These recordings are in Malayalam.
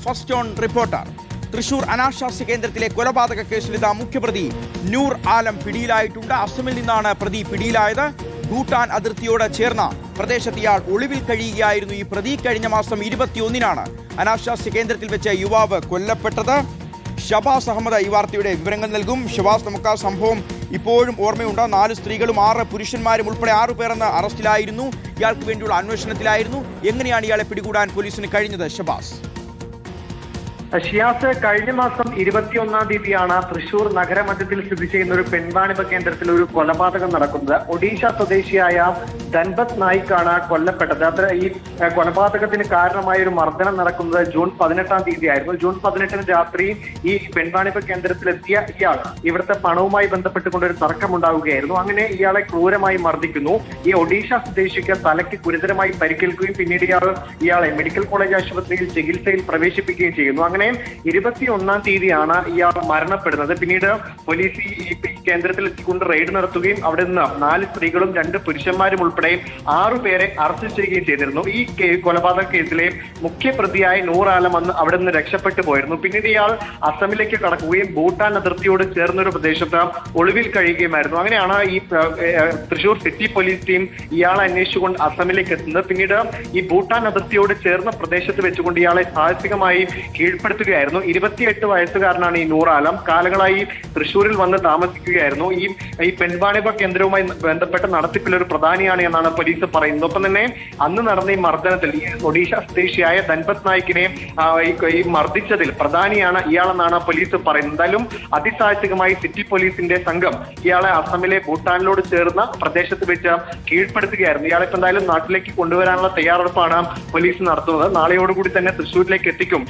First on reporter. തൃശൂർ അനാശാസ്യ കേന്ദ്രത്തിലെ കൊലപാതക കേസിൽ ഇതാ മുഖ്യപ്രതി നൂർ ആലം പിടിയിലായിട്ടുണ്ട്. അസമിൽ നിന്നാണ് പ്രതി പിടിയിലായത്. ഭൂട്ടാൻ അതിർത്തിയോട് ചേർന്ന പ്രദേശത്ത് ഇയാൾ ഒളിവിൽ കഴിയുകയായിരുന്നു. ഈ പ്രതി കഴിഞ്ഞ മാസം 21-നാണ് അനാശാസ്യ കേന്ദ്രത്തിൽ വെച്ച് യുവാവ് കൊല്ലപ്പെട്ടത്. ഷബാസ് അഹമ്മദ് ഈ വാർത്തയുടെ വിവരങ്ങൾ നൽകും. ഷബാസ്, നമുക്ക് ആ സംഭവം ഇപ്പോഴും ഓർമ്മയുണ്ട്. 4 സ്ത്രീകളും 6 പുരുഷന്മാരും ഉൾപ്പെടെ 6 പേർ എന്ന അറസ്റ്റിലായിരുന്നു. ഇയാൾക്ക് വേണ്ടിയുള്ള അന്വേഷണത്തിലായിരുന്നു. എങ്ങനെയാണ് ഇയാളെ പിടികൂടാൻ പോലീസിന് കഴിഞ്ഞത് ഷബാസ്? ഷിയാസ്, കഴിഞ്ഞ മാസം 21-ാം തീയതിയാണ് തൃശൂർ നഗരമധ്യത്തിൽ സ്ഥിതി ചെയ്യുന്ന ഒരു പെൺവാണിഭ കേന്ദ്രത്തിൽ ഒരു കൊലപാതകം നടക്കുന്നത്. ഒഡീഷ സ്വദേശിയായ ധൻപത് നായിക്കാണ് കൊല്ലപ്പെട്ടത്. അത് ഈ കൊലപാതകത്തിന് കാരണമായ ഒരു മർദ്ദനം നടക്കുന്നത് ജൂൺ 18-ാം തീയതിയായിരുന്നു. ജൂൺ 18-ന് രാത്രി ഈ പെൺവാണിഭ കേന്ദ്രത്തിലെത്തിയ ഇയാൾ ഇവിടുത്തെ പണവുമായി ബന്ധപ്പെട്ടുകൊണ്ട് ഒരു തർക്കമുണ്ടാവുകയായിരുന്നു. അങ്ങനെ ഇയാളെ ക്രൂരമായി മർദ്ദിക്കുന്നു. ഈ ഒഡീഷ സ്വദേശിക്ക് തലയ്ക്ക് ഗുരുതരമായി പരിക്കേൽക്കുകയും പിന്നീട് ഇയാളെ മെഡിക്കൽ കോളേജ് ആശുപത്രിയിൽ ചികിത്സയിൽ പ്രവേശിപ്പിക്കുകയും ചെയ്യുന്നു. അങ്ങനെ 21-ാം തീയതിയാണ് ഇയാൾ മരണപ്പെടുന്നത്. പിന്നീട് പോലീസ് ഈ കേന്ദ്രത്തിൽ എത്തിക്കൊണ്ട് റെയ്ഡ് നടത്തുകയും അവിടെ നിന്ന് 4 സ്ത്രീകളും 2 പുരുഷന്മാരും ഉൾപ്പെടെ 6 പേരെ അറസ്റ്റ് ചെയ്യുകയും ചെയ്തിരുന്നു. ഈ കൊലപാതക കേസിലെ മുഖ്യപ്രതിയായ നൂർ ആലം അന്ന് അവിടെ നിന്ന് രക്ഷപ്പെട്ടു പോയിരുന്നു. പിന്നീട് ഇയാൾ അസമിലേക്ക് കടക്കുകയും ഭൂട്ടാൻ അതിർത്തിയോട് ചേർന്നൊരു പ്രദേശത്ത് ഒളിവിൽ കഴിയുകയുമായിരുന്നു. അങ്ങനെയാണ് ഈ തൃശൂർ സിറ്റി പോലീസ് ടീം ഇയാളെ അന്വേഷിച്ചുകൊണ്ട് അസമിലേക്ക് എത്തുന്നത്. പിന്നീട് ഈ ഭൂട്ടാൻ അതിർത്തിയോട് ചേർന്ന പ്രദേശത്ത് വെച്ചുകൊണ്ട് ഇയാളെ സാഹസികമായി കീഴ്പ്പെടുത്തുകയായിരുന്നു. 28 വയസ്സുകാരനാണ് ഈ നൂർ ആലം. കാലങ്ങളായി തൃശ്ശൂരിൽ വന്ന് താമസിക്കുകയായിരുന്നു. ഈ പെൺവാണിഭ കേന്ദ്രവുമായി ബന്ധപ്പെട്ട നടത്തിപ്പിൽ ഒരു പ്രധാനിയാണ് എന്നാണ് പോലീസ് പറയുന്നത്. ഒപ്പം തന്നെ അന്ന് നടന്ന ഈ മർദ്ദനത്തിൽ ഈ ഒഡീഷ സ്വദേശിയായ ധൻപത് നായിക്കിനെ ഈ മർദ്ദിച്ചതിൽ പ്രധാനിയാണ് ഇയാളെന്നാണ് പോലീസ് പറയുന്നത്. എന്തായാലും അതിസാഹസികമായി സിറ്റി പോലീസിന്റെ സംഘം ഇയാളെ അസമിലെ ഭൂട്ടാനിലോട് ചേർന്ന പ്രദേശത്ത് വെച്ച് കീഴ്പ്പെടുത്തുകയായിരുന്നു. ഇയാളെ എന്തായാലും നാട്ടിലേക്ക് കൊണ്ടുവരാനുള്ള തയ്യാറെടുപ്പാണ് പോലീസ് നടത്തുന്നത്. നാളെയോടുകൂടി തന്നെ തൃശ്ശൂരിലേക്ക് എത്തിക്കും.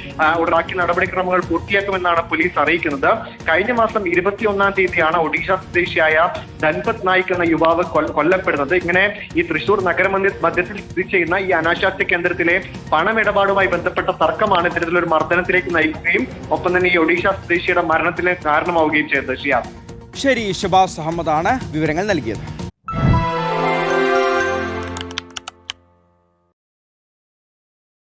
ബാക്കി നടപടിക്രമങ്ങൾ പൂർത്തിയാക്കുമെന്നാണ് പോലീസ് അറിയിക്കുന്നത്. കഴിഞ്ഞ മാസം 21-ാം തീയതിയാണ് ഒഡീഷ സ്വദേശിയായ ധൻപത് നായിക് എന്ന യുവാവ് കൊല്ലപ്പെടുന്നത്. ഇങ്ങനെ ഈ തൃശൂർ നഗരമധ്യത്തിൽ സ്ഥിതി ചെയ്യുന്ന ഈ അനാശാസ്യ കേന്ദ്രത്തിലെ പണമിടപാടുമായി ബന്ധപ്പെട്ട തർക്കമാണ് ഇത്തരത്തിലൊരു മർദ്ദനത്തിലേക്ക് നയിക്കുകയും ഒപ്പം തന്നെ ഈ ഒഡീഷ സ്വദേശിയുടെ മരണത്തിന് കാരണമാവുകയും ചെയ്തത്. ശരി, ഷബാസ് അഹമ്മദാണ് വിവരങ്ങൾ നൽകിയത്.